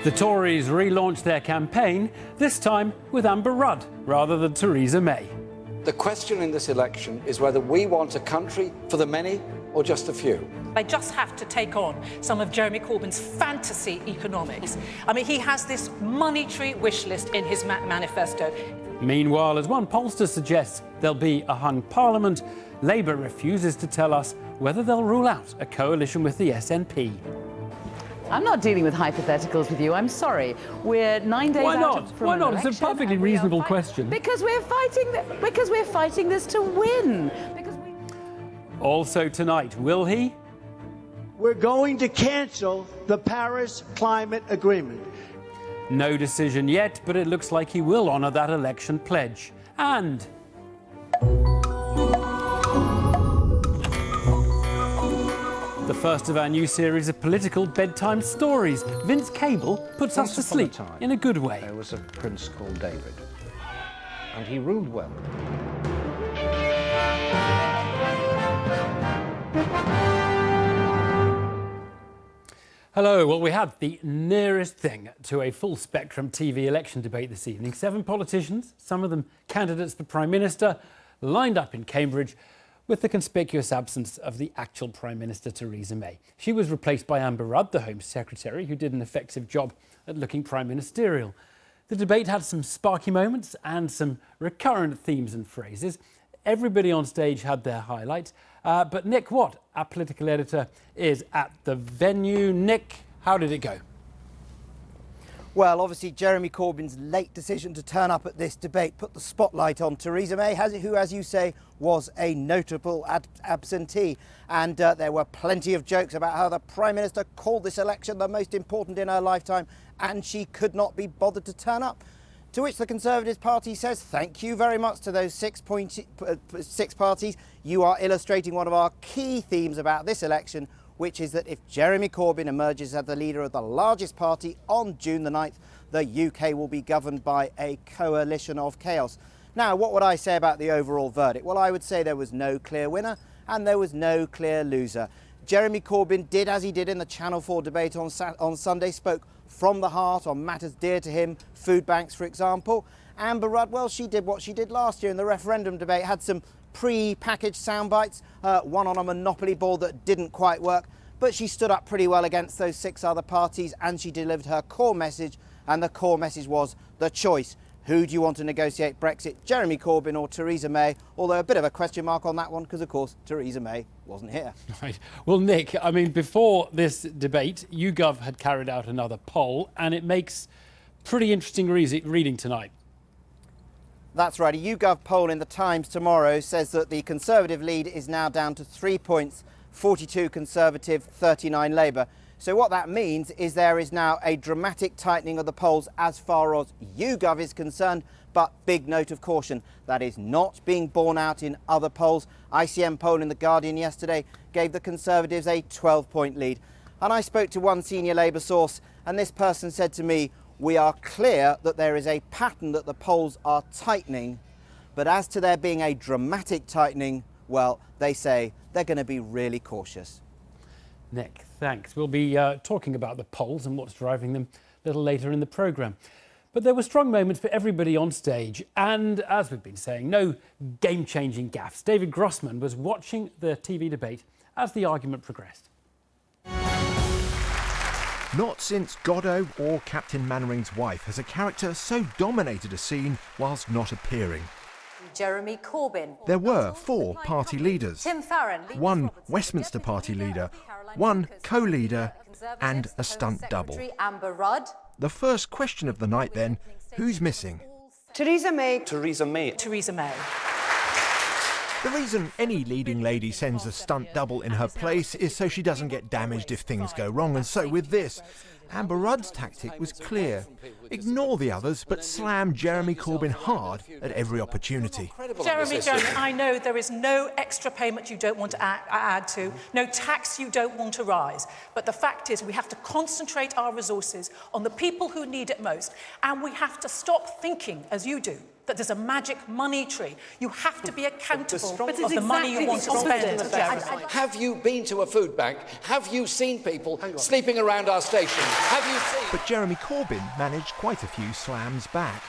The Tories relaunched their campaign, this time with Amber Rudd rather than Theresa May. The question in this election is whether we want a country for the many or just a few. They just have to take on some of Jeremy Corbyn's fantasy economics. I mean, he has this monetary wish list in his manifesto. Meanwhile, as one pollster suggests there'll be a hung parliament, Labour refuses to tell us whether they'll rule out a coalition with the SNP. I'm not dealing with hypotheticals with you. I'm sorry. We're 9 days out from Why an not? election, It's a perfectly reasonable question. Because we're fighting this to win. Also tonight, will he? We're going to cancel the Paris Climate Agreement. No decision yet, but it looks like he will honour that election pledge. And the first of our new series of political bedtime stories. Vince Cable puts us to sleep in a good way. There was a prince called David, and he ruled well. Hello. Well, we had the nearest thing to a full-spectrum TV election debate this evening. 7 politicians, some of them candidates for Prime Minister, lined up in Cambridge with the conspicuous absence of the actual Prime Minister, Theresa May. She was replaced by Amber Rudd, the Home Secretary, who did an effective job at looking prime ministerial. The debate had some sparky moments and some recurrent themes and phrases. Everybody on stage had their highlights. But Nick Watt, our political editor, is at the venue. Nick, how did it go? Well, obviously, Jeremy Corbyn's late decision to turn up at this debate put the spotlight on Theresa May, who, as you say, was a notable absentee. And there were plenty of jokes about how the Prime Minister called this election the most important in her lifetime, and she could not be bothered to turn up. To which the Conservative Party says, thank you very much to those six parties. You are illustrating one of our key themes about this election, which is that if Jeremy Corbyn emerges as the leader of the largest party on June the 9th, the UK will be governed by a coalition of chaos. Now, what would I say about the overall verdict? Well, I would say there was no clear winner and there was no clear loser. Jeremy Corbyn did as he did in the Channel 4 debate on Sunday, spoke from the heart on matters dear to him, food banks, for example. Amber Rudd, well, she did what she did last year in the referendum debate, had some pre-packaged sound bites, one on a Monopoly board that didn't quite work, but she stood up pretty well against those 6 other parties and she delivered her core message, and the core message was the choice. Who do you want to negotiate Brexit, Jeremy Corbyn or Theresa May? Although a bit of a question mark on that one because, of course, Theresa May wasn't here. Right. Well, Nick, I mean, before this debate, YouGov had carried out another poll, and it makes pretty interesting reading tonight. That's right. A YouGov poll in the Times tomorrow says that the Conservative lead is now down to 3 points, 42 Conservative, 39 Labour. So what that means is there is now a dramatic tightening of the polls as far as YouGov is concerned, but big note of caution, that is not being borne out in other polls. ICM poll in The Guardian yesterday gave the Conservatives a 12-point lead. And I spoke to one senior Labour source, and this person said to me, we are clear that there is a pattern that the polls are tightening, but as to there being a dramatic tightening, well, they say they're going to be really cautious. Nick, thanks. We'll be talking about the polls and what's driving them a little later in the programme. But there were strong moments for everybody on stage, and as we've been saying, no game-changing gaffes. David Grossman was watching the TV debate as the argument progressed. Not since Godot or Captain Mannering's wife has a character so dominated a scene whilst not appearing. Jeremy Corbyn. There were 4 party leaders, Tim Farron, one Westminster Party leader, one co-leader and a stunt double. Amber Rudd. The first question of the night then, who's missing? Theresa May. Theresa May. Theresa May. The reason any leading lady sends a stunt double in her place is so she doesn't get damaged if things go wrong, and so with this, Amber Rudd's tactic was clear. Ignore the others, but slam Jeremy Corbyn hard at every opportunity. Jeremy, I know there is no extra payment you don't want to add to, no tax you don't want to rise. But the fact is we have to concentrate our resources on the people who need it most, and we have to stop thinking, as you do, that there's a magic money tree. You have to be accountable But of the money you want to spend. Have you been to a food bank? Have you seen people sleeping around our stations? Have you seen... But Jeremy Corbyn managed quite a few slams back.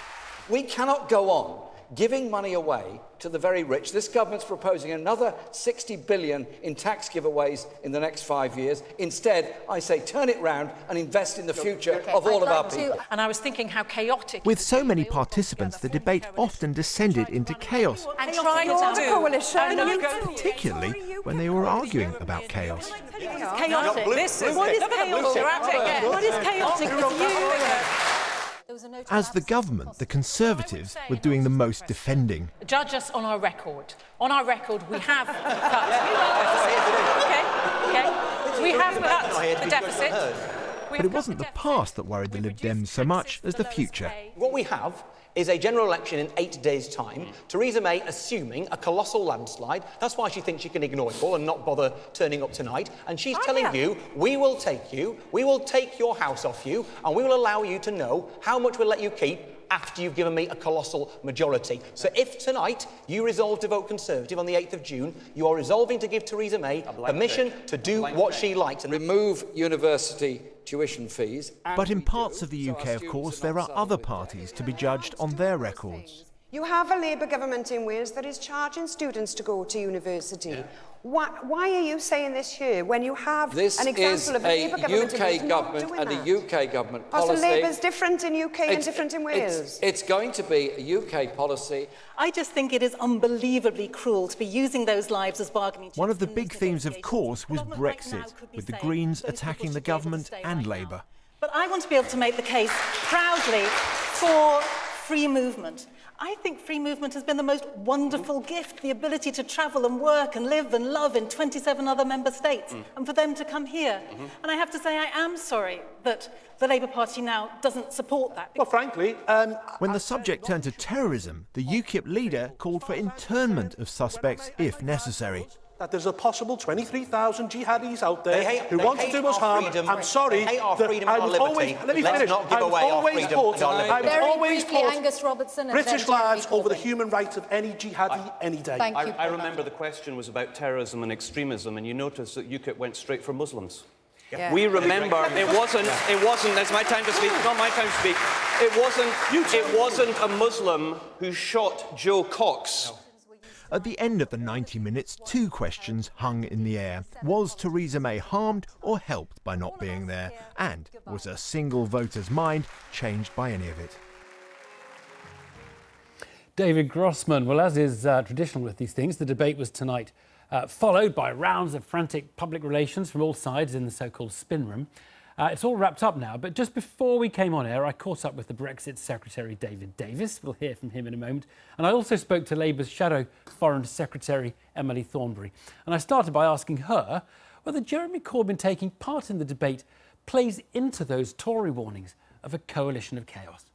We cannot go on giving money away to the very rich. This government's proposing another 60 billion in tax giveaways in the next 5 years. Instead, I say turn it round and invest in the future of all of our people. And I was thinking how chaotic... With so many participants, the debate often descended into chaos, And trying to do... particularly when they were arguing about chaos. Chaotic. This is... What is chaotic? What is chaotic with you? As the government, the Conservatives were doing the most defending. Judge us on our record. On our record, we have cut. Okay. We have cut the deficit. But it wasn't the past that worried the Lib Dems so much as the future. What we have is a general election in 8 days' time. Theresa May assuming a colossal landslide. That's why she thinks she can ignore it all and not bother turning up tonight. And she's telling you, we will take your house off you, and we will allow you to know how much we'll let you keep after you've given me a colossal majority. So if tonight you resolve to vote Conservative on the 8th of June, you are resolving to give Theresa May permission to do what she likes. And remove university tuition fees. But in parts of the UK, of course, there are other parties to be judged on their records. You have a Labour government in Wales that is charging students to go to university. Why are you saying this here when you have an example of a Labour government UK government and a UK government policy? So Labour's different in UK and different in Wales. It's going to be a UK policy. I just think it is unbelievably cruel to be using those lives as bargaining chips. One of the big themes, of course, was Brexit, with the Greens attacking the government and Labour. But I want to be able to make the case proudly for free movement. I think free movement has been the most wonderful gift, the ability to travel and work and live and love in 27 other member states, and for them to come here. And I have to say I am sorry that the Labour Party now doesn't support that. Well, frankly... When the subject turned to terrorism, the UKIP leader called for internment of suspects if necessary. That there's a possible 23,000 jihadis out there who want to do us harm. I'm sorry. They hate our freedom and our liberty. Let me finish. Not give away our freedom and our liberty. Very briefly, Angus Robertson. British lives over the human rights of any jihadi any day. Thank you. I remember the question was about terrorism and extremism, and you notice that UKIP went straight for Muslims. Yeah. We remember it wasn't. It's my time to speak. It's not my time to speak. It wasn't a Muslim who shot Joe Cox. At the end of the 90 minutes, two questions hung in the air. Was Theresa May harmed or helped by not being there? And was a single voter's mind changed by any of it? David Grossman. Well, as is traditional with these things, the debate was tonight followed by rounds of frantic public relations from all sides in the so-called spin room. It's all wrapped up now, but just before we came on air, I caught up with the Brexit Secretary, David Davis. We'll hear from him in a moment. And I also spoke to Labour's Shadow Foreign Secretary, Emily Thornberry. And I started by asking her whether Jeremy Corbyn taking part in the debate plays into those Tory warnings of a coalition of chaos.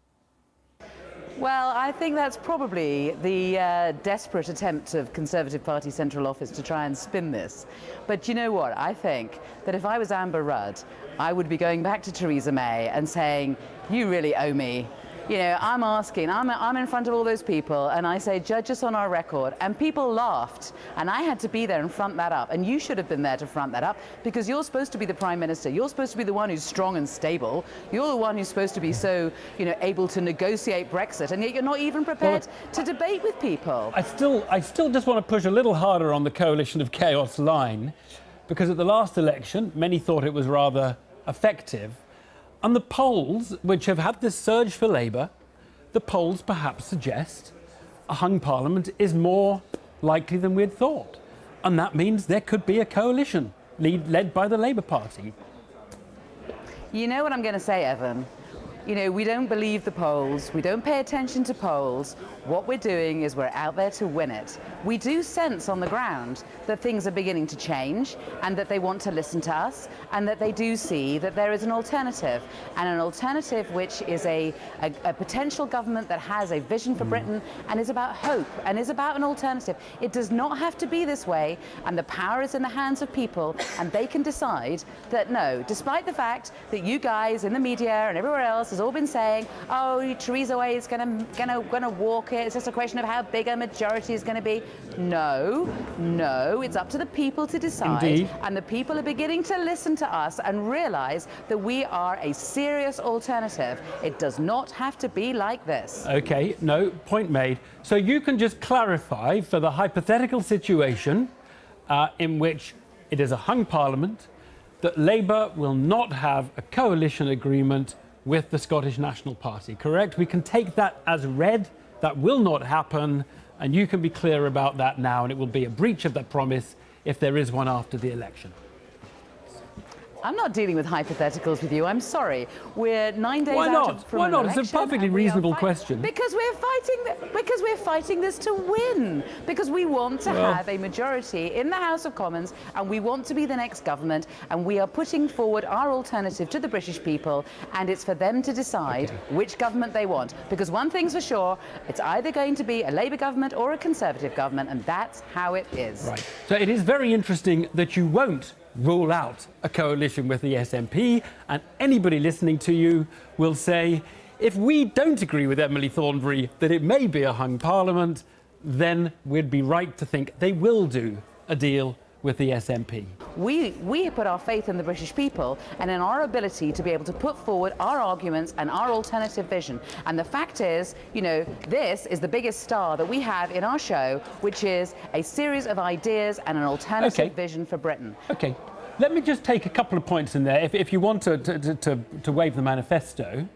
Well, I think that's probably the desperate attempt of Conservative Party Central Office to try and spin this. But you know what? I think that if I was Amber Rudd, I would be going back to Theresa May and saying, you really owe me. You know, I'm asking, I'm in front of all those people, and I say, judge us on our record. And people laughed, and I had to be there and front that up. And you should have been there to front that up, because you're supposed to be the Prime Minister. You're supposed to be the one who's strong and stable. You're the one who's supposed to be so, you know, able to negotiate Brexit, and yet you're not even prepared to debate with people. I still just want to push a little harder on the coalition of chaos line, because at the last election, many thought it was rather effective. And the polls, which have had this surge for Labour, the polls perhaps suggest a hung parliament is more likely than we'd thought. And that means there could be a coalition led by the Labour Party. You know what I'm going to say, Evan? You know, we don't believe the polls. We don't pay attention to polls. What we're doing is we're out there to win it. We do sense on the ground that things are beginning to change and that they want to listen to us and that they do see that there is an alternative, and an alternative which is a potential government that has a vision for Britain and is about hope and is about an alternative. It does not have to be this way, and the power is in the hands of people, and they can decide that no, despite the fact that you guys in the media and everywhere else has all been saying, oh, Theresa May is gonna walk it. It's just a question of how big a majority is going to be. No, it's up to the people to decide. Indeed. And the people are beginning to listen to us and realise that we are a serious alternative. It does not have to be like this. OK, no, point made. So you can just clarify for the hypothetical situation in which it is a hung parliament, that Labour will not have a coalition agreement with the Scottish National Party, correct? We can take that as read. That will not happen, and you can be clear about that now, and it will be a breach of that promise if there is one after the election. I'm not dealing with hypotheticals with you. I'm sorry. We're 9 days Why out not? from Why an not? election, It's a perfectly and we are reasonable question. Because we're fighting this to win. Because we want to have a majority in the House of Commons, and we want to be the next government, and we are putting forward our alternative to the British people, and it's for them to decide which government they want. Because one thing's for sure, it's either going to be a Labour government or a Conservative government, and that's how it is. Right. So it is very interesting that you won't rule out a coalition with the SNP, and anybody listening to you will say, if we don't agree with Emily Thornberry that it may be a hung parliament, then we'd be right to think they will do a deal with the SNP. We put our faith in the British people and in our ability to be able to put forward our arguments and our alternative vision. And the fact is, you know, this is the biggest star that we have in our show, which is a series of ideas and an alternative vision for Britain. OK. Let me just take a couple of points in there, if you want to wave the manifesto.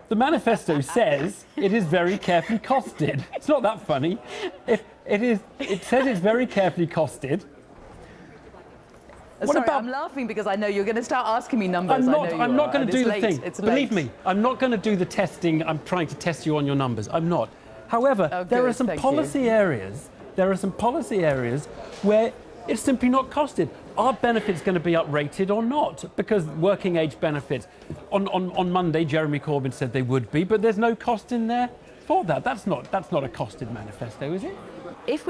The manifesto says it is very carefully costed. It's not that funny. It says it's very carefully costed. I'm laughing because I know you're going to start asking me numbers. I'm not going to do the thing. It's Believe me, I'm not going to do the testing. I'm trying to test you on your numbers. I'm not. However, there are some policy areas. There are some policy areas where it's simply not costed. Are benefits going to be uprated or not? Because working age benefits, on Monday, Jeremy Corbyn said they would be, but there's no cost in there for that. That's not a costed manifesto, is it? If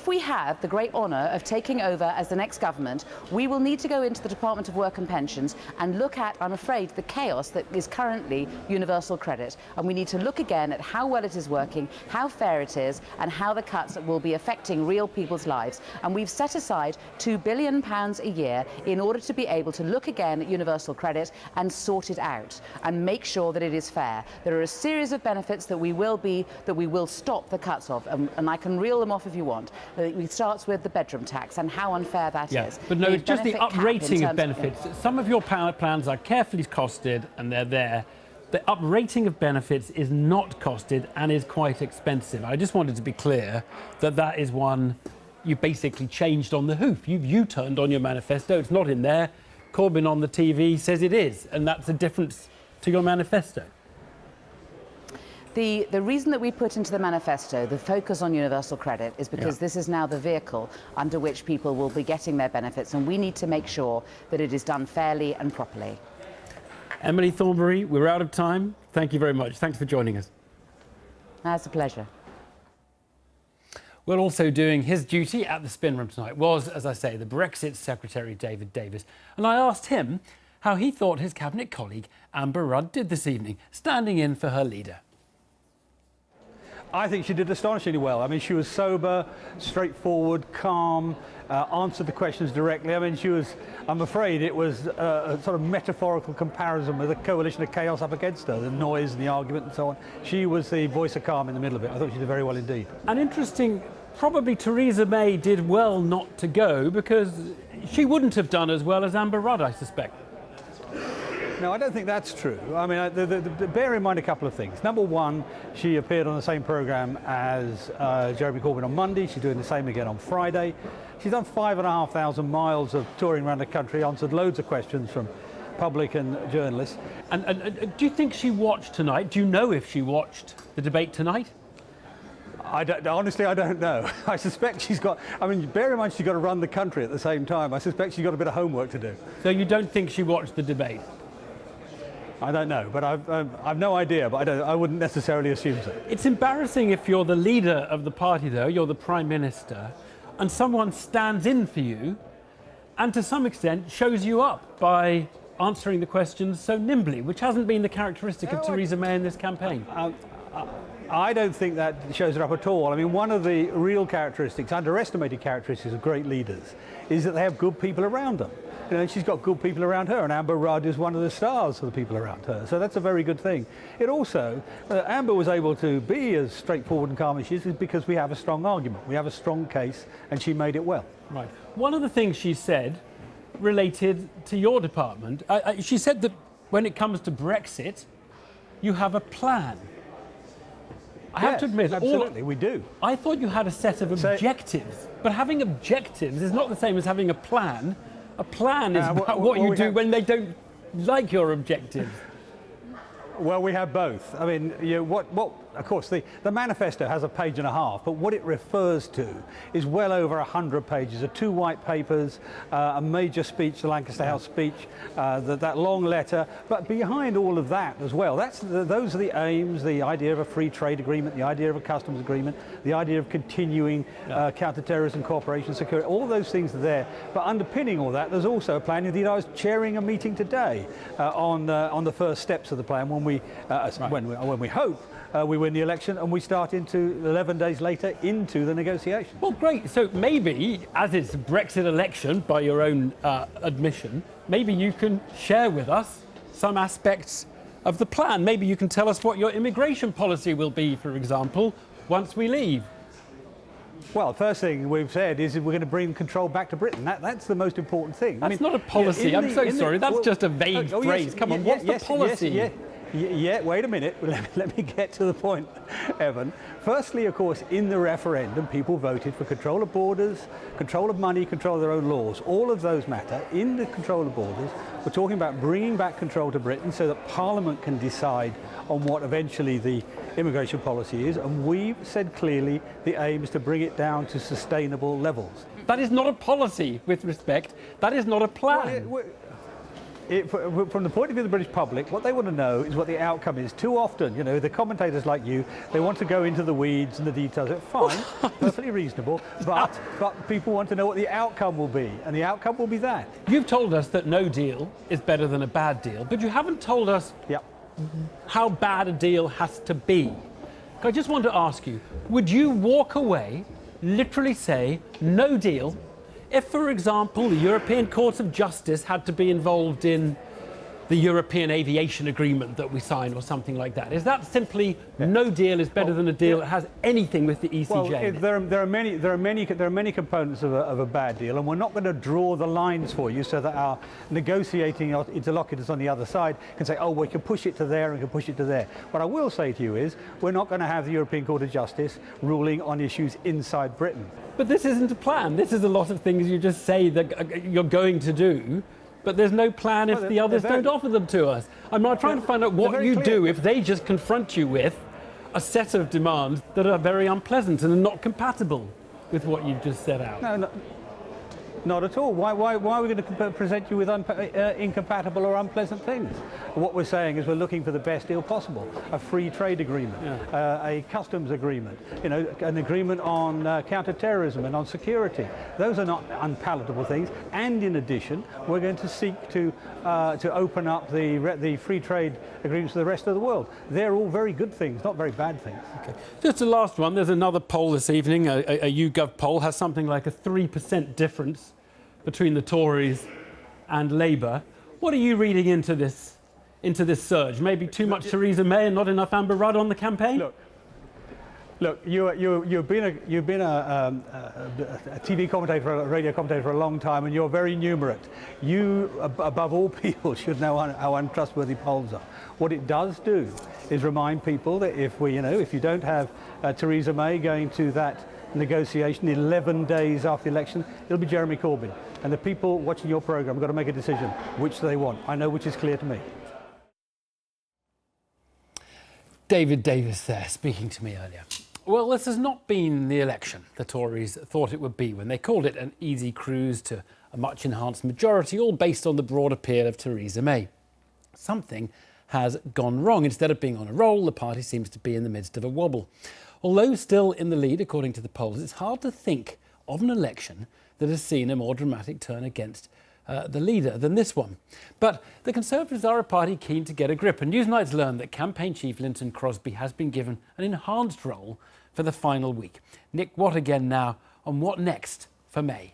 we have the great honour of taking over as the next government, we will need to go into the Department of Work and Pensions and look at, I'm afraid, the chaos that is currently universal credit. And we need to look again at how well it is working, how fair it is, and how the cuts will be affecting real people's lives. And we've set aside £2 billion a year in order to be able to look again at universal credit and sort it out and make sure that it is fair. There are a series of benefits that we will stop the cuts of, and I can reel them off if you want. It starts with the bedroom tax and how unfair that is. But no, it's just the uprating of benefits. Some of your plans are carefully costed and they're there. The uprating of benefits is not costed and is quite expensive. I just wanted to be clear that that is one you basically changed on the hoof. You've U-turned on your manifesto. It's not in there. Corbyn on the TV says it is, and that's a difference to your manifesto. The reason that we put into the manifesto the focus on universal credit is because this is now the vehicle under which people will be getting their benefits, and we need to make sure that it is done fairly and properly. Emily Thornberry, we're out of time. Thank you very much. Thanks for joining us. It's a pleasure. Well, also doing his duty at the spin room tonight was, as I say, the Brexit Secretary David Davis. And I asked him how he thought his cabinet colleague Amber Rudd did this evening, standing in for her leader. I think she did astonishingly well. I mean, she was sober, straightforward, calm, answered the questions directly. I mean, I'm afraid it was a sort of metaphorical comparison with a coalition of chaos up against her, the noise and the argument and so on. She was the voice of calm in the middle of it. I thought she did very well indeed. And interesting, probably Theresa May did well not to go because she wouldn't have done as well as Amber Rudd, I suspect. No, I don't think that's true. I mean, bear in mind a couple of things. Number one, she appeared on the same programme as Jeremy Corbyn on Monday. She's doing the same again on Friday. She's done 5,500 miles of touring around the country, answered loads of questions from public and journalists. And do you think she watched tonight? Do you know if she watched the debate tonight? Honestly, I don't know. I suspect she's got... I mean, bear in mind she's got to run the country at the same time. I suspect she's got a bit of homework to do. So you don't think she watched the debate? I don't know, but I've no idea, but I wouldn't necessarily assume so. It's embarrassing if you're the leader of the party, though, you're the Prime Minister, and someone stands in for you and to some extent shows you up by answering the questions so nimbly, which hasn't been the characteristic of Theresa May in this campaign. I don't think that shows her up at all. I mean, one of the real characteristics, underestimated characteristics of great leaders, is that they have good people around them. You know, she's got good people around her, and Amber Rudd is one of the stars of the people around her. So that's a very good thing. It also, Amber was able to be as straightforward and calm as she is because we have a strong argument. We have a strong case, and she made it well. Right. One of the things she said related to your department. She said that when it comes to Brexit, you have a plan. I have to admit, absolutely, we do. I thought you had a set of objectives, but having objectives is not the same as having a plan. A plan is about what you do when they don't like your objectives. Well, we have both. I mean, of course, the manifesto has a page and a half, but what it refers to is well over 100 pages of 2 white papers, a major speech, the Lancaster House speech, that long letter. But behind all of that as well, those are the aims, the idea of a free trade agreement, the idea of a customs agreement, the idea of continuing counter-terrorism cooperation, security, all those things are there. But underpinning all that, there's also a plan. Indeed, I was chairing a meeting today on the first steps of the plan when we hope we win the election and we start into 11 days later into the negotiations. Well, great. So maybe, as it's a Brexit election, by your own admission, maybe you can share with us some aspects of the plan. Maybe you can tell us what your immigration policy will be, for example, once we leave. Well, first thing we've said is we're going to bring control back to Britain. That's the most important thing. That's not a policy. I'm so sorry. That's just a vague phrase. Yes, Come on, what's the policy? Yeah, wait a minute. Let me get to the point, Evan. Firstly, of course, in the referendum, people voted for control of borders, control of money, control of their own laws. All of those matter. In the control of borders, we're talking about bringing back control to Britain so that Parliament can decide on what eventually the immigration policy is. And we've said clearly the aim is to bring it down to sustainable levels. That is not a policy, with respect. That is not a plan. From the point of view of the British public, what they want to know is what the outcome is. Too often, you know, the commentators like you, they want to go into the weeds and the details. Fine, perfectly reasonable, but people want to know what the outcome will be, and the outcome will be that. You've told us that no deal is better than a bad deal, but you haven't told us how bad a deal has to be. I just want to ask you, would you walk away, literally say, no deal, if, for example, the European Court of Justice had to be involved in the European Aviation Agreement that we signed or something like that? Is that simply no deal is better than a deal that has anything with the ECJ? Well, there are many components of a bad deal, and we're not going to draw the lines for you so that our negotiating interlocutors on the other side can say, oh, we can push it to there and we can push it to there. What I will say to you is we're not going to have the European Court of Justice ruling on issues inside Britain. But this isn't a plan. This is a lot of things you just say that you're going to do. But there's no plan if the others don't offer them to us. I'm not trying to find out what you do if they just confront you with a set of demands that are very unpleasant and are not compatible with what you've just set out. No, not at all. Why are we going to present you with incompatible or unpleasant things? What we're saying is we're looking for the best deal possible. A free trade agreement, a customs agreement, you know, an agreement on counter-terrorism and on security. Those are not unpalatable things. And in addition, we're going to seek to open up the free trade agreements to the rest of the world. They're all very good things, not very bad things. Okay. Just the last one. There's another poll this evening. A YouGov poll has something like a 3% difference between the Tories and Labour. What are you reading into this surge? Maybe too much Theresa May and not enough Amber Rudd on the campaign? Look, you've been a TV commentator, a radio commentator for a long time, and you're very numerate. You, above all people, should know how untrustworthy polls are. What it does do is remind people that if you don't have Theresa May going to that negotiation 11 days after the election, it'll be Jeremy Corbyn. And the people watching your programme have got to make a decision which they want. I know which is clear to me. David Davis there, speaking to me earlier. Well, this has not been the election the Tories thought it would be when they called it an easy cruise to a much enhanced majority, all based on the broad appeal of Theresa May. Something has gone wrong. Instead of being on a roll, the party seems to be in the midst of a wobble. Although still in the lead, according to the polls, it's hard to think of an election that has seen a more dramatic turn against the leader than this one. But the Conservatives are a party keen to get a grip, and Newsnight's learned that campaign chief Lynton Crosby has been given an enhanced role for the final week. Nick, what again now on what next for May?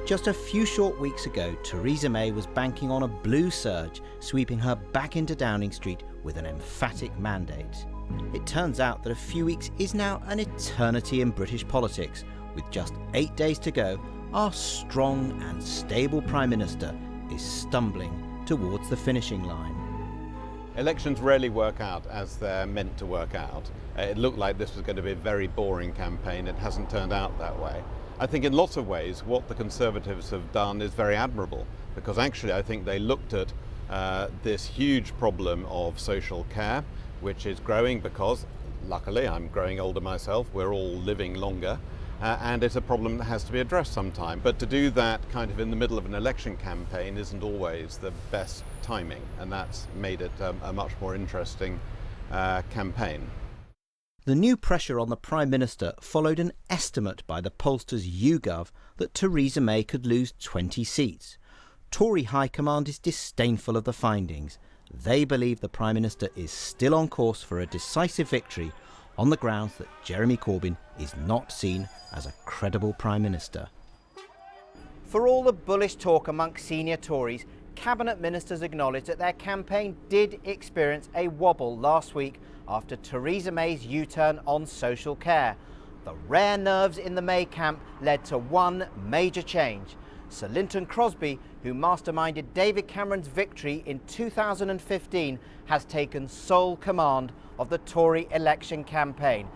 Just a few short weeks ago, Theresa May was banking on a blue surge, sweeping her back into Downing Street with an emphatic mandate. It turns out that a few weeks is now an eternity in British politics. With just 8 days to go, our strong and stable Prime Minister is stumbling towards the finishing line. Elections rarely work out as they're meant to work out. It looked like this was going to be a very boring campaign. It hasn't turned out that way. I think in lots of ways what the Conservatives have done is very admirable, because actually I think they looked at this huge problem of social care, which is growing because, luckily, I'm growing older myself, we're all living longer, and it's a problem that has to be addressed sometime. But to do that kind of in the middle of an election campaign isn't always the best timing, and that's made it a much more interesting campaign. The new pressure on the Prime Minister followed an estimate by the pollsters YouGov that Theresa May could lose 20 seats. Tory High Command is disdainful of the findings. They believe the Prime Minister is still on course for a decisive victory on the grounds that Jeremy Corbyn is not seen as a credible Prime Minister. For all the bullish talk amongst senior Tories, Cabinet Ministers acknowledged that their campaign did experience a wobble last week after Theresa May's U-turn on social care. The rare nerves in the May camp led to one major change. Sir Lynton Crosby, who masterminded David Cameron's victory in 2015, has taken sole command of the Tory election campaign.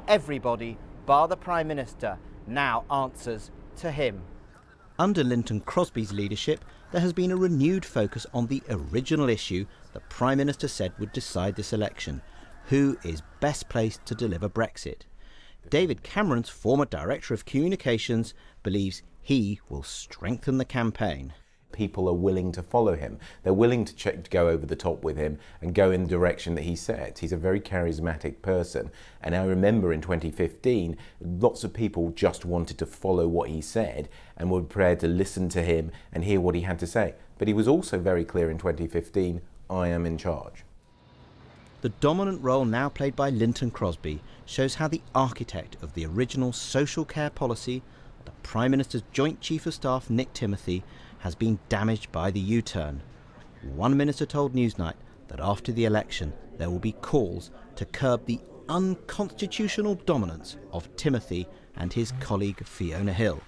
Everybody, bar the Prime Minister, now answers to him. Under Lynton Crosby's leadership, there has been a renewed focus on the original issue the Prime Minister said would decide this election: who is best placed to deliver Brexit. David Cameron's former Director of Communications believes he will strengthen the campaign. People are willing to follow him. They're willing to go over the top with him and go in the direction that he sets. He's a very charismatic person. And I remember in 2015, lots of people just wanted to follow what he said and were prepared to listen to him and hear what he had to say. But he was also very clear in 2015, I am in charge. The dominant role now played by Lynton Crosby shows how the architect of the original social care policy, the Prime Minister's Joint Chief of Staff Nick Timothy, has been damaged by the U-turn. One minister told Newsnight that after the election there will be calls to curb the unconstitutional dominance of Timothy and his colleague Fiona Hill.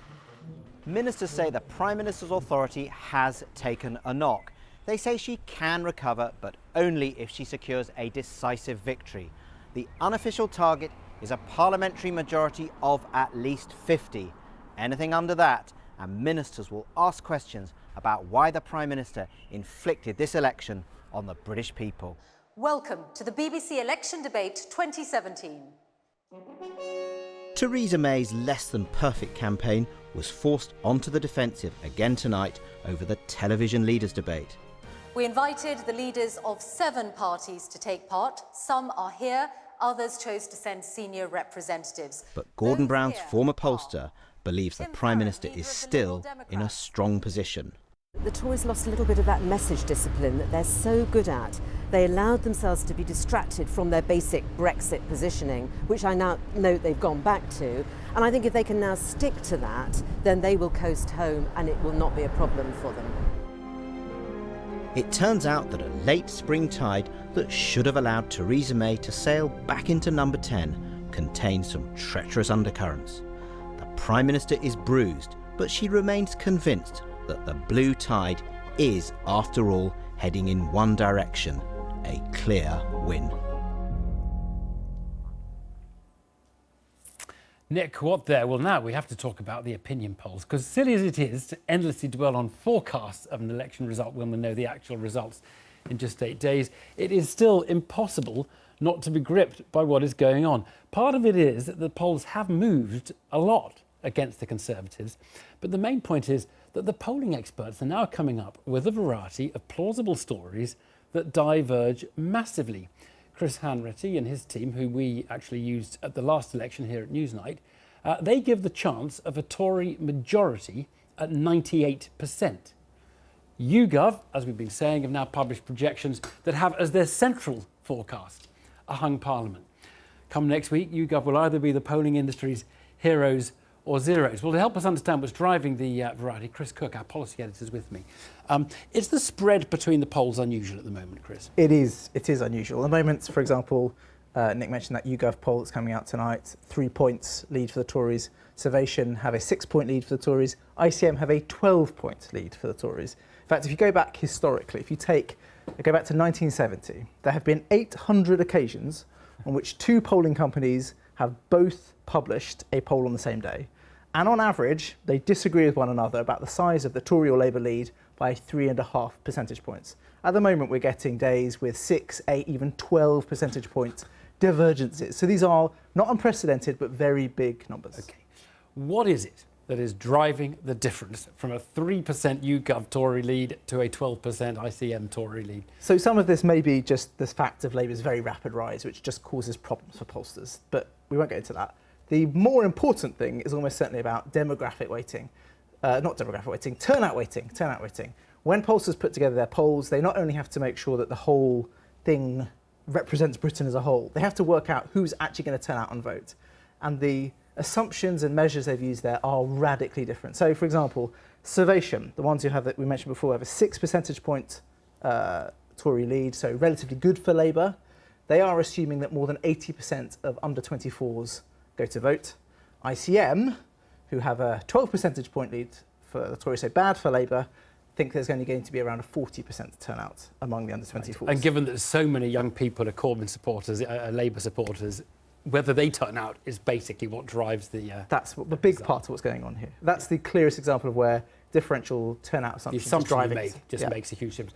Ministers say the Prime Minister's authority has taken a knock. They say she can recover, but only if she secures a decisive victory. The unofficial target is a parliamentary majority of at least 50. Anything under that, and ministers will ask questions about why the Prime Minister inflicted this election on the British people. Welcome to the BBC Election Debate 2017. Theresa May's less than perfect campaign was forced onto the defensive again tonight over the television leaders debate. We invited the leaders of 7 parties to take part. Some are here, others chose to send senior representatives. But Gordon Brown's former pollster believes the Prime Minister is still in a strong position. The Tories lost a little bit of that message discipline that they're so good at. They allowed themselves to be distracted from their basic Brexit positioning, which I now note they've gone back to. And I think if they can now stick to that, then they will coast home and it will not be a problem for them. It turns out that a late spring tide that should have allowed Theresa May to sail back into number 10 contains some treacherous undercurrents. The Prime Minister is bruised, but she remains convinced that the blue tide is, after all, heading in one direction: a clear win. Nick, what there? Well, now we have to talk about the opinion polls, because silly as it is to endlessly dwell on forecasts of an election result when we know the actual results in just 8 days, it is still impossible not to be gripped by what is going on. Part of it is that the polls have moved a lot against the Conservatives, but the main point is that the polling experts are now coming up with a variety of plausible stories that diverge massively. Chris Hanratty and his team, who we actually used at the last election here at Newsnight, They give the chance of a Tory majority at 98%. YouGov, as we've been saying, have now published projections that have as their central forecast a hung parliament. Come next week, YouGov will either be the polling industry's heroes or zeros. Well, to help us understand what's driving the variety, Chris Cook, our policy editor, is with me. Is the spread between the polls unusual at the moment, Chris? It is unusual. At the moment, for example, Nick mentioned that YouGov poll that's coming out tonight, 3 points lead for the Tories. Survation have a 6-point lead for the Tories. ICM have a 12-point lead for the Tories. In fact, if you go back historically, if you go back to 1970, there have been 800 occasions on which 2 polling companies have both published a poll on the same day. And on average, they disagree with one another about the size of the Tory or Labour lead by 3.5 percentage points. At the moment, we're getting days with 6, 8, even 12 percentage point divergences. So these are not unprecedented, but very big numbers. Okay. What is it that is driving the difference from a 3% YouGov Tory lead to a 12% ICM Tory lead? So some of this may be just the fact of Labour's very rapid rise, which just causes problems for pollsters, but we won't get into that. The more important thing is almost certainly about demographic weighting. Not demographic weighting, turnout weighting. When pollsters put together their polls, they not only have to make sure that the whole thing represents Britain as a whole, they have to work out who's actually going to turn out and vote. And the assumptions and measures they've used there are radically different. So, for example, Survation, the ones that we mentioned before, have a 6 percentage point Tory lead, so relatively good for Labour. They are assuming that more than 80% of under 24s go to vote. ICM, who have a 12 percentage point lead for the Tories, so bad for Labour, think there's only going to be around a 40% turnout among the under 24s. And given that so many young people are Corbyn supporters, Labour supporters, whether they turn out is basically what drives the... That's the big part of what's going on here. That's the clearest example of where differential turnout assumptions are driving makes a huge difference.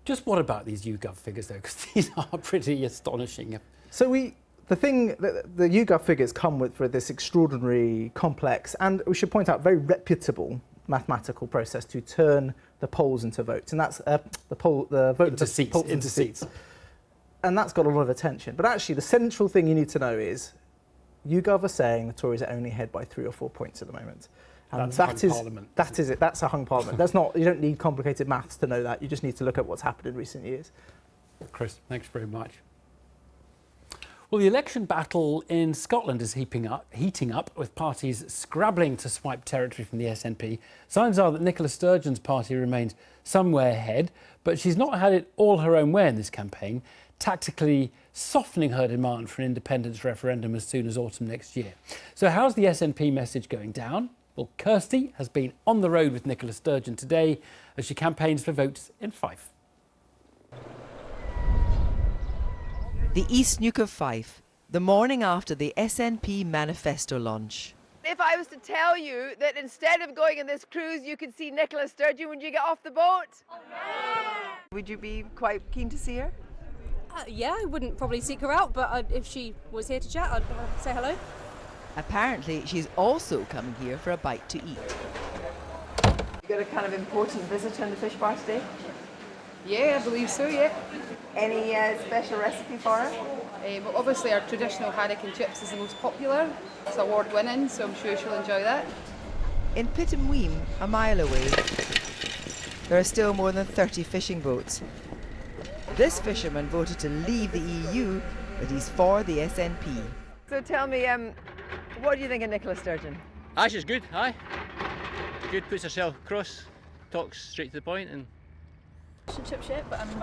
Just what about these YouGov figures, though? Because these are pretty astonishing. So the YouGov figures come with this extraordinary, complex, and we should point out, very reputable mathematical process to turn the polls into votes, and that's into seats. And that's got a lot of attention. But actually, the central thing you need to know is YouGov are saying the Tories are only ahead by 3 or 4 points at the moment. And that is it. That's a hung parliament. You don't need complicated maths to know that. You just need to look at what's happened in recent years. Chris, thanks very much. Well, the election battle in Scotland is heating up with parties scrabbling to swipe territory from the SNP. Signs are that Nicola Sturgeon's party remains somewhere ahead, but she's not had it all her own way in this campaign, tactically softening her demand for an independence referendum as soon as autumn next year. So how's the SNP message going down? Well, Kirsty has been on the road with Nicola Sturgeon today as she campaigns for votes in Fife. The East Neuk of Fife, the morning after the SNP manifesto launch. If I was to tell you that instead of going on this cruise you could see Nicola Sturgeon when you get off the boat, would you be quite keen to see her? Yeah, I wouldn't probably seek her out, but if she was here to chat, I'd say hello. Apparently, she's also coming here for a bite to eat. You got a kind of important visitor on the fish bar today? Yeah, I believe so, yeah. Any special recipe for her? Well, obviously our traditional haddock and chips is the most popular. It's award-winning, so I'm sure she'll enjoy that. In Pittenweem, a mile away, there are still more than 30 fishing boats. This fisherman voted to leave the EU, but he's for the SNP. So tell me, what do you think of Nicola Sturgeon? She's good, aye. Good, puts herself across, talks straight to the point, and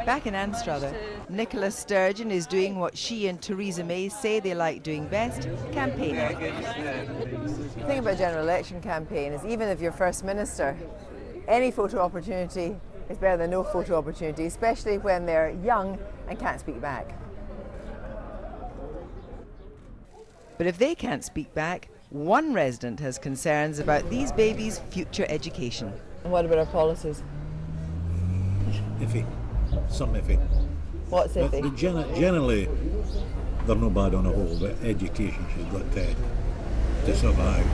back in Anstruther, Nicola Sturgeon is doing what she and Theresa May say they like doing best, campaigning. The thing about a general election campaign is even if you're First Minister, any photo opportunity is better than no photo opportunity, especially when they're young and can't speak back. But if they can't speak back, one resident has concerns about these babies' future education. And what about our policies? Iffy. Some iffy. What's iffy? But generally, they're not bad on a whole, but education she's got to survive.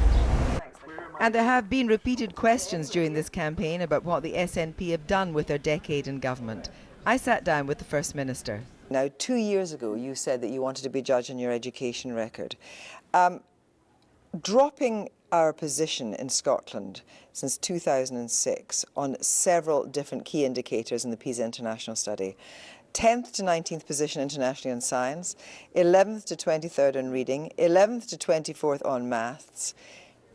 And there have been repeated questions during this campaign about what the SNP have done with their decade in government. I sat down with the First Minister. Now, 2 years ago, you said that you wanted to be judged on your education record. dropping our position in Scotland since 2006 on several different key indicators in the PISA International Study. 10th to 19th position internationally on science, 11th to 23rd on reading, 11th to 24th on maths.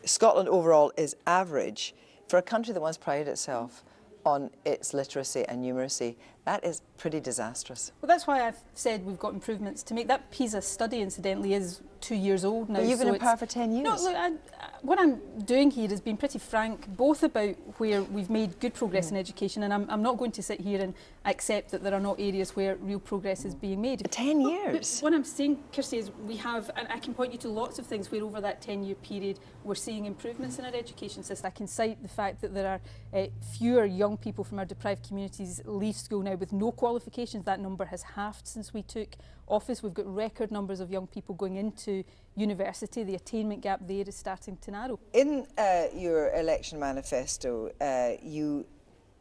Scotland overall is average for a country that once prided itself on its literacy and numeracy. That is pretty disastrous. Well, that's why I've said we've got improvements to make. That PISA study, incidentally, is 2 years old now. But you've been so in power for 10 years. No, look, what I'm doing here is being pretty frank, both about where we've made good progress in education, and I'm not going to sit here and accept that there are not areas where real progress is being made. 10 years? But what I'm saying, Kirsty, is we have, and I can point you to lots of things where over that 10-year period we're seeing improvements in our education system. I can cite the fact that there are fewer young people from our deprived communities leave school now with no qualifications. That number has halved since we took office. We've got record numbers of young people going into university. The attainment gap there is starting to narrow. In your election manifesto, you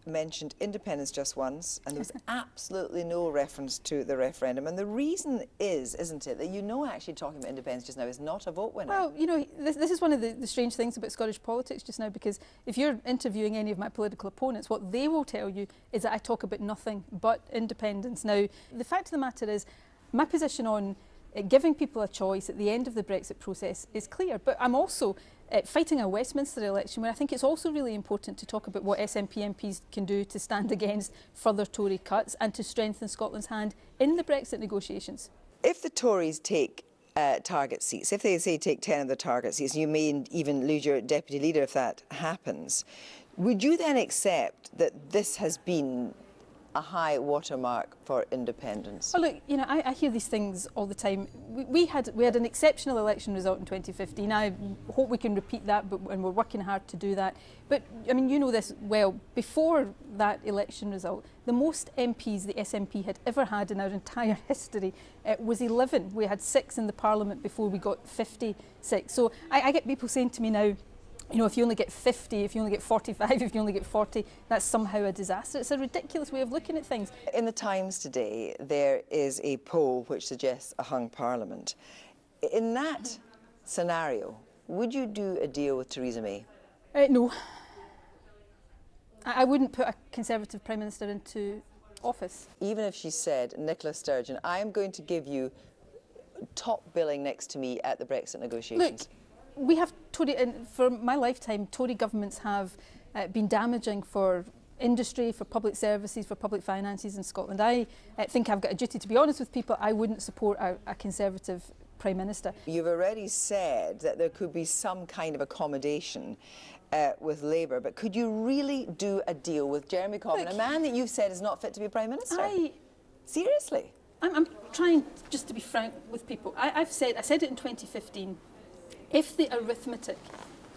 mentioned independence just once, and there was absolutely no reference to the referendum. And the reason is, isn't it, that you know actually talking about independence just now is not a vote winner? Well, you know, this is one of the strange things about Scottish politics just now, because if you're interviewing any of my political opponents, what they will tell you is that I talk about nothing but independence. Now, the fact of the matter is, my position on giving people a choice at the end of the Brexit process is clear, but I'm also fighting a Westminster election where I think it's also really important to talk about what SNP MPs can do to stand against further Tory cuts and to strengthen Scotland's hand in the Brexit negotiations. If the Tories take target seats, if they say take 10 of the target seats, you may even lose your deputy leader if that happens, would you then accept that this has been a high watermark for independence? Well, look, you know, I hear these things all the time. We had an exceptional election result in 2015. I hope we can repeat that, and we're working hard to do that. But, I mean, you know this well. Before that election result, the most MPs the SNP had ever had in our entire history was 11. We had 6 in the Parliament before we got 56. So I get people saying to me now, you know, if you only get 50, if you only get 45, if you only get 40, that's somehow a disaster. It's a ridiculous way of looking at things. In the Times today, there is a poll which suggests a hung parliament. In that scenario, would you do a deal with Theresa May? No. I wouldn't put a Conservative Prime Minister into office. Even if she said, Nicola Sturgeon, I am going to give you top billing next to me at the Brexit negotiations. Look, we have Tory, and for my lifetime, Tory governments have been damaging for industry, for public services, for public finances in Scotland. I think I've got a duty to be honest with people. I wouldn't support a Conservative Prime Minister. You've already said that there could be some kind of accommodation with Labour, but could you really do a deal with Jeremy Corbyn, a man that you've said is not fit to be Prime Minister? Seriously? I'm trying just to be frank with people. I said it in 2015. If the arithmetic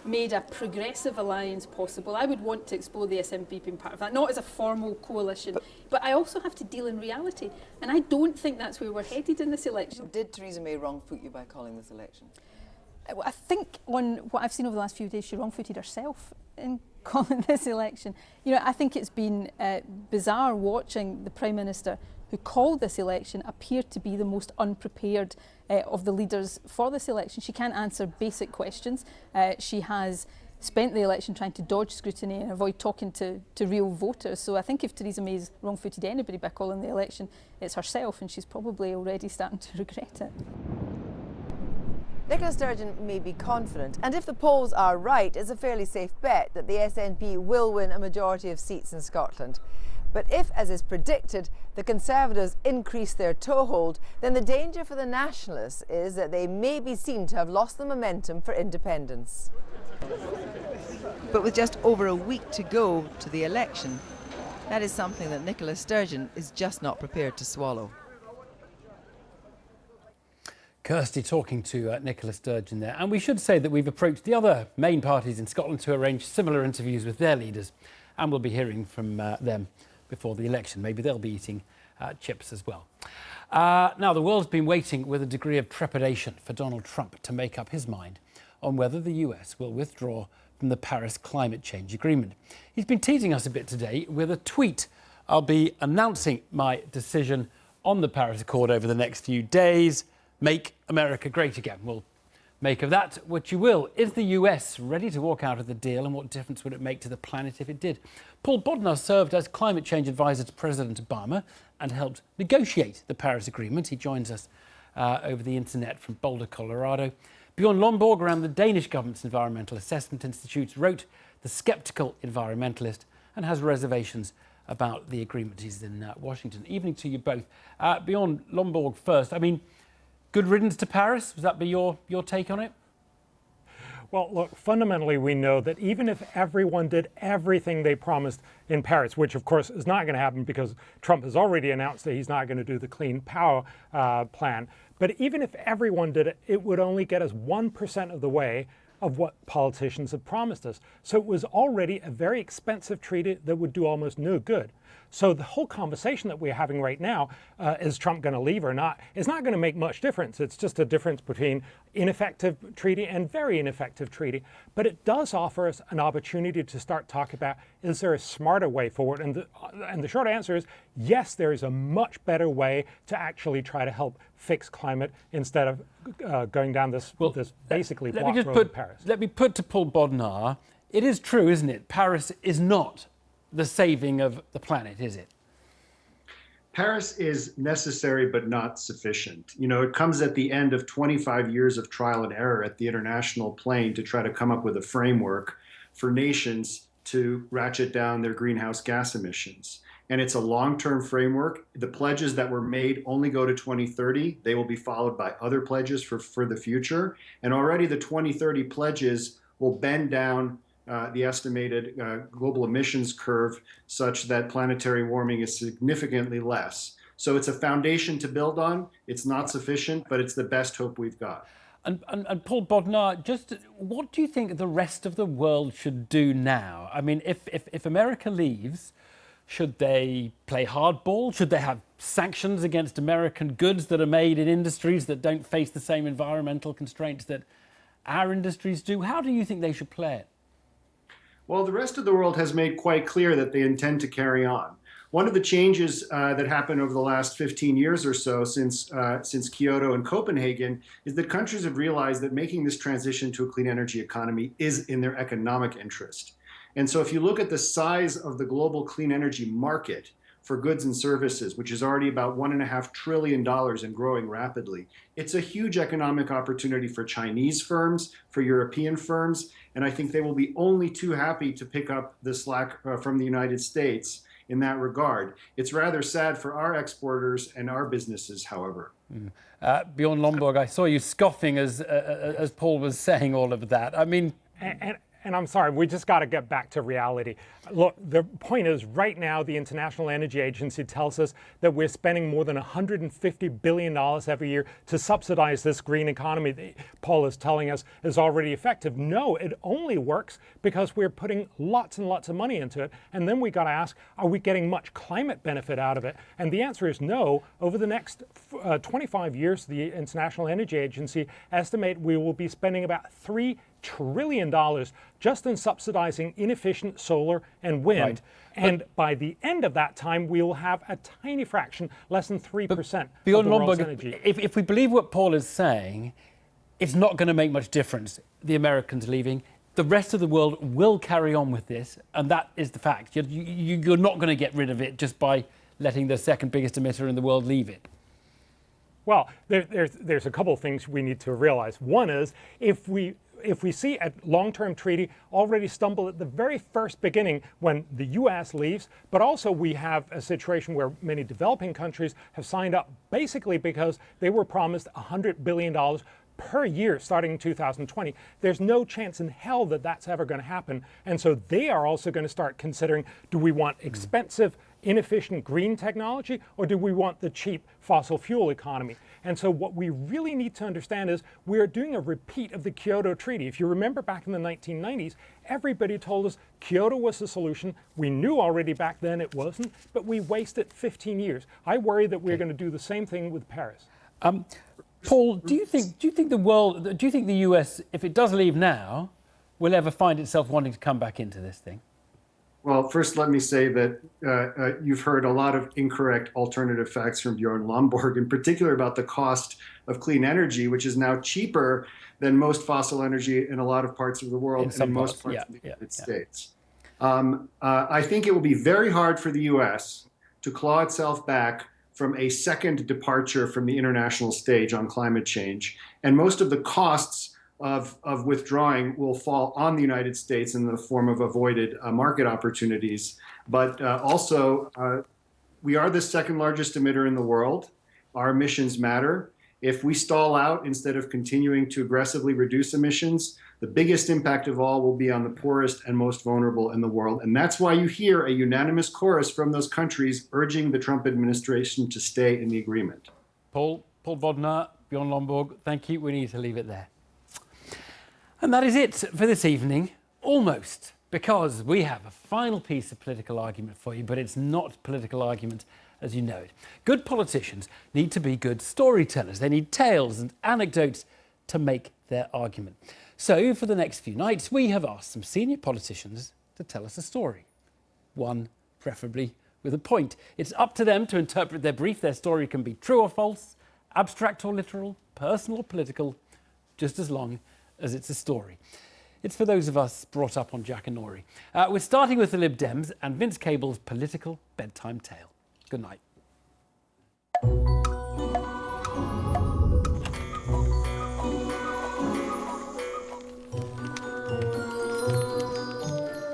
made a progressive alliance possible, I would want to explore the SNP being part of that, not as a formal coalition, but I also have to deal in reality. And I don't think that's where we're headed in this election. Did Theresa May wrong-foot you by calling this election? I think on what I've seen over the last few days, she wrong-footed herself in calling this election. You know, I think it's been bizarre watching the Prime Minister who called this election appear to be the most unprepared of the leaders for this election. She can't answer basic questions. She has spent the election trying to dodge scrutiny and avoid talking to real voters. So I think if Theresa May's wrong-footed anybody by calling the election, it's herself, and she's probably already starting to regret it. Nicola Sturgeon may be confident, and if the polls are right, it's a fairly safe bet that the SNP will win a majority of seats in Scotland. But if, as is predicted, the Conservatives increase their toehold, then the danger for the Nationalists is that they may be seen to have lost the momentum for independence. But with just over a week to go to the election, that is something that Nicola Sturgeon is just not prepared to swallow. Kirsty talking to Nicola Sturgeon there. And we should say that we've approached the other main parties in Scotland to arrange similar interviews with their leaders, and we'll be hearing from them before the election. Maybe they'll be eating chips as well. Now, the world's been waiting with a degree of trepidation for Donald Trump to make up his mind on whether the US will withdraw from the Paris Climate Change Agreement. He's been teasing us a bit today with a tweet. I'll be announcing my decision on the Paris Accord over the next few days. Make America great again. We'll Make of that what you will. Is the US ready to walk out of the deal, and what difference would it make to the planet if it did? Paul Bodnar served as climate change advisor to President Obama and helped negotiate the Paris Agreement. He joins us over the internet from Boulder, Colorado. Bjorn Lomborg, around the Danish government's Environmental Assessment Institute, wrote The Skeptical Environmentalist and has reservations about the agreement. He's in Washington. Evening to you both. Bjorn Lomborg first. I mean, good riddance to Paris? Would that be your take on it? Well, look, fundamentally, we know that even if everyone did everything they promised in Paris, which of course is not going to happen because Trump has already announced that he's not going to do the Clean Power plan, but even if everyone did it, it would only get us 1% of the way of what politicians have promised us. So it was already a very expensive treaty that would do almost no good. So the whole conversation that we're having right now, is Trump going to leave or not, is not going to make much difference. It's just a difference between ineffective treaty and very ineffective treaty. But it does offer us an opportunity to start talking about, is there a smarter way forward? And the short answer is, yes, there is a much better way to actually try to help fix climate instead of going down this basically block road to Paris. Let me put to Paul Bodnar, it is true, isn't it? Paris is not the saving of the planet, is it? Paris is necessary but not sufficient. You know, it comes at the end of 25 years of trial and error at the international plane to try to come up with a framework for nations to ratchet down their greenhouse gas emissions. And it's a long-term framework. The pledges that were made only go to 2030. They will be followed by other pledges for the future. And already the 2030 pledges will bend down the estimated global emissions curve such that planetary warming is significantly less. So it's a foundation to build on. It's not sufficient, but it's the best hope we've got. And Paul Bodnar, just what do you think the rest of the world should do now? I mean, if America leaves, should they play hardball? Should they have sanctions against American goods that are made in industries that don't face the same environmental constraints that our industries do? How do you think they should play it? Well, the rest of the world has made quite clear that they intend to carry on. One of the changes that happened over the last 15 years or so since Kyoto and Copenhagen is that countries have realized that making this transition to a clean energy economy is in their economic interest. And so if you look at the size of the global clean energy market for goods and services, which is already about $1.5 trillion and growing rapidly, it's a huge economic opportunity for Chinese firms, for European firms, and I think they will be only too happy to pick up the slack from the United States in that regard. It's rather sad for our exporters and our businesses, however. Bjorn Lomborg, I saw you scoffing as Paul was saying all of that. I mean... And I'm sorry, we just got to get back to reality. Look, the point is, right now, the International Energy Agency tells us that we're spending more than $150 billion every year to subsidize this green economy that Paul is telling us is already effective. No, it only works because we're putting lots and lots of money into it. And then we got to ask, are we getting much climate benefit out of it? And the answer is no. Over the next 25 years, the International Energy Agency estimate we will be spending about $3 trillion just in subsidizing inefficient solar and wind. Right. And by the end of that time, we will have a tiny fraction, less than 3% of the world's energy. If we believe what Paul is saying, it's not going to make much difference, the Americans leaving. The rest of the world will carry on with this, and that is the fact. You're not going to get rid of it just by letting the second biggest emitter in the world leave it. Well, there's a couple of things we need to realize. One is, if we see a long-term treaty already stumble at the very first beginning when the U.S. leaves, but also we have a situation where many developing countries have signed up basically because they were promised $100 billion per year starting in 2020. There's no chance in hell that that's ever going to happen. And so they are also going to start considering, do we want expensive, inefficient green technology, or do we want the cheap fossil fuel economy? And so what we really need to understand is we're doing a repeat of the Kyoto Treaty. If you remember back in the 1990s, everybody told us Kyoto was the solution. We knew already back then it wasn't, but we wasted 15 years. I worry that we're going to do the same thing with Paris. Paul, do you think the US, if it does leave now, will ever find itself wanting to come back into this thing? Well, first, let me say that you've heard a lot of incorrect alternative facts from Bjorn Lomborg, in particular about the cost of clean energy, which is now cheaper than most fossil energy in a lot of parts of the world and in most parts of the United States. I think it will be very hard for the U.S. to claw itself back from a second departure from the international stage on climate change. And most of the costs of withdrawing will fall on the United States in the form of avoided market opportunities. But also, we are the second largest emitter in the world. Our emissions matter. If we stall out instead of continuing to aggressively reduce emissions, the biggest impact of all will be on the poorest and most vulnerable in the world. And that's why you hear a unanimous chorus from those countries urging the Trump administration to stay in the agreement. Paul Bodnar, Bjorn Lomborg, thank you. We need to leave it there. And that is it for this evening, almost, because we have a final piece of political argument for you, but it's not political argument as you know it. Good politicians need to be good storytellers. They need tales and anecdotes to make their argument. So for the next few nights, we have asked some senior politicians to tell us a story. One, preferably with a point. It's up to them to interpret their brief. Their story can be true or false, abstract or literal, personal or political, just as long as it's a story. It's for those of us brought up on Jack and Nori. We're starting with the Lib Dems and Vince Cable's political bedtime tale. Good night.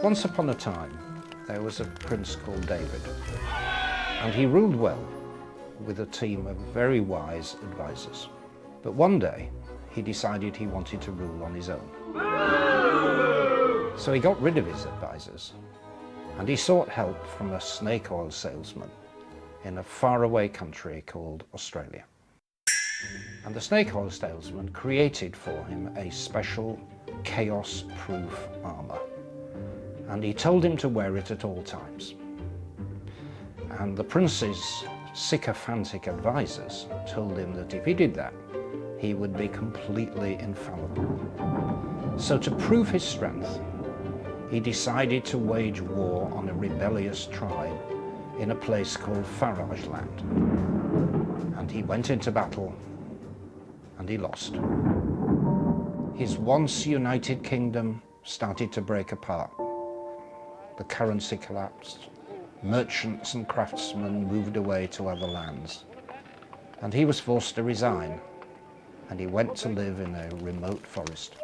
Once upon a time, there was a prince called David, and he ruled well with a team of very wise advisors. But one day, he decided he wanted to rule on his own. So he got rid of his advisors, and he sought help from a snake oil salesman in a faraway country called Australia. And the snake oil salesman created for him a special chaos-proof armor, and he told him to wear it at all times. And the prince's sycophantic advisors told him that if he did that, he would be completely infallible. So to prove his strength, he decided to wage war on a rebellious tribe in a place called Farage Land. And he went into battle, and he lost. His once united kingdom started to break apart. The currency collapsed. Merchants and craftsmen moved away to other lands. And he was forced to resign, and he went to live in a remote forest.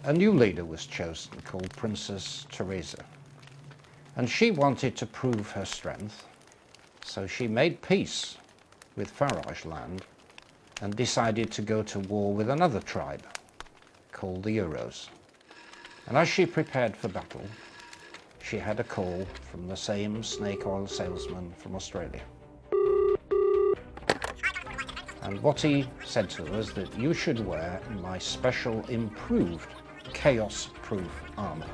A new leader was chosen called Princess Teresa, and she wanted to prove her strength, so she made peace with Farage Land and decided to go to war with another tribe called the Euros. And as she prepared for battle, she had a call from the same snake oil salesman from Australia. And what he said to her was that you should wear my special improved chaos-proof armor.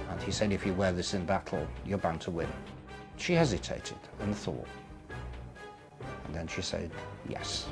And he said, if you wear this in battle, you're bound to win. She hesitated and thought. And then she said, yes.